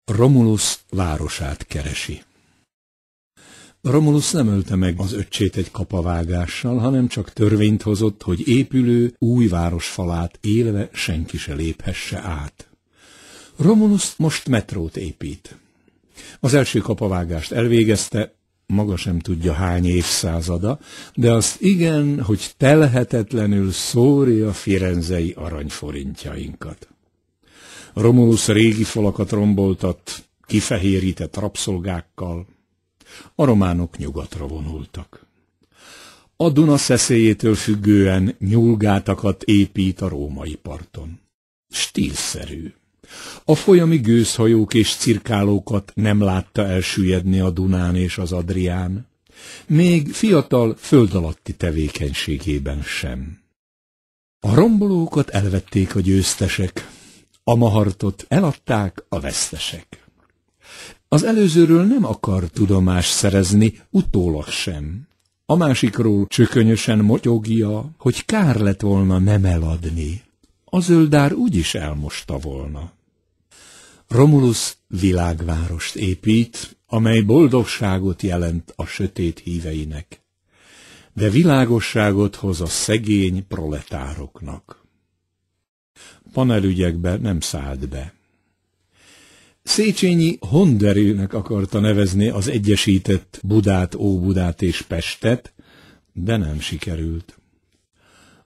Romulus városát keresi. Romulus nem ölte meg az öccsét egy kapavágással, hanem csak törvényt hozott, hogy épülő új városfalát élve senki se léphesse át. Romulus most metrót épít. Az első kapavágást elvégezte, maga sem tudja hány évszázada, de azt igen, hogy telhetetlenül szórja a firenzei aranyforintjainkat. Romulus régi falakat romboltat, kifehérített rabszolgákkal, a románok nyugatra vonultak. A Duna szeszélyétől függően nyúlgátakat épít a római parton. Stílszerű. A folyami gőzhajók és cirkálókat nem látta elsüllyedni a Dunán és az Adrián, még fiatal föld alatti tevékenységében sem. A rombolókat elvették a győztesek, a mahartot eladták a vesztesek. Az előzőről nem akar tudomást szerezni, utólag sem. A másikról csökönyösen motyogja, hogy kár lett volna nem eladni. A zöldár úgyis elmosta volna. Romulus világvárost épít, amely boldogságot jelent a sötét híveinek, de világosságot hoz a szegény proletároknak. Panelügyekbe nem szállt be. Széchenyi honderőnek akarta nevezni az egyesített Budát, Óbudát és Pestet, de nem sikerült.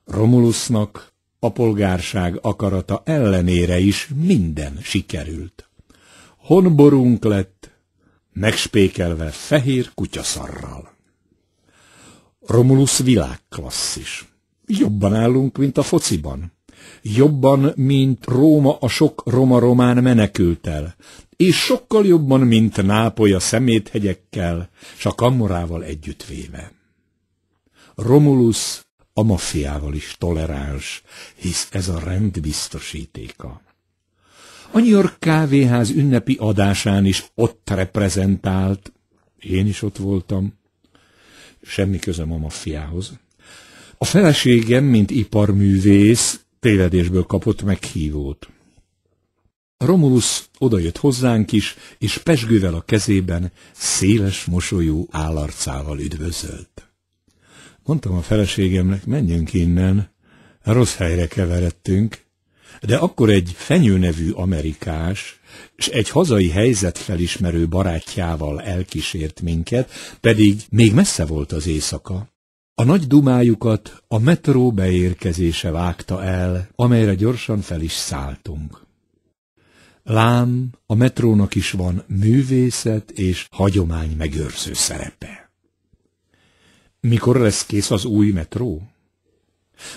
Romulusnak a polgárság akarata ellenére is minden sikerült. Honborunk lett, megspékelve fehér kutyaszarral. Romulus világklasszis. Jobban állunk, mint a fociban. Jobban, mint Róma a sok roma-román menekülttel, és sokkal jobban, mint Nápoly a szeméthegyekkel, s a Kammorával együttvéve. Romulus a maffiával is toleráns, hisz ez a rend biztosítéka. A New York kávéház ünnepi adásán is ott reprezentált, én is ott voltam, semmi közöm a maffiához. A feleségem, mint iparművész, tévedésből kapott meghívót. Romulus odajött hozzánk is, és pezsgővel a kezében, széles mosolyú állarcával üdvözölt. Mondtam a feleségemnek, menjünk innen, rossz helyre keveredtünk, de akkor egy Fenyő nevű amerikás, s egy hazai helyzetfelismerő barátjával elkísért minket, pedig még messze volt az éjszaka. A nagy dumájukat a metró beérkezése vágta el, amelyre gyorsan fel is szálltunk. Lám, a metrónak is van művészet és hagyomány megőrző szerepe. Mikor lesz kész az új metró?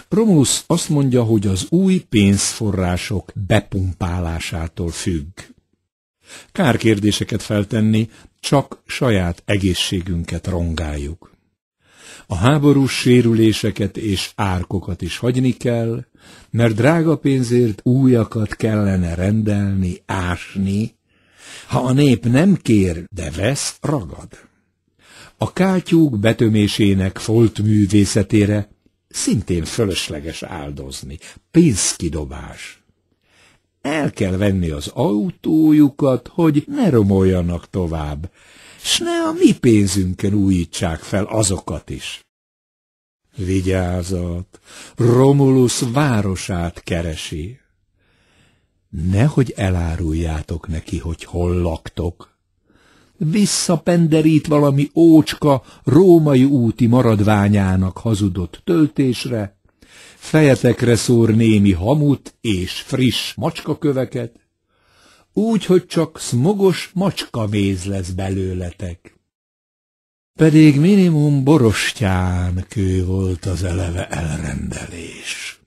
Romulus azt mondja, hogy az új pénzforrások bepumpálásától függ. Kár kérdéseket feltenni, csak saját egészségünket rongáljuk. A háborús sérüléseket és árkokat is hagyni kell, mert drága pénzért újakat kellene rendelni, ásni. Ha a nép nem kér, de vesz, ragad. A kátyúk betömésének foltművészetére szintén fölösleges áldozni, pénzkidobás. El kell venni az autójukat, hogy ne romoljanak tovább, s ne a mi pénzünkön újítsák fel azokat is. Vigyázat! Romulus városát keresi. Nehogy eláruljátok neki, hogy hol laktok. Visszapenderít valami ócska római úti maradványának hazudott töltésre, fejetekre szór némi hamut és friss macskaköveket, úgy, hogy csak szmogos macskaméz lesz belőletek. Pedig minimum borostyán kő volt az eleve elrendelés.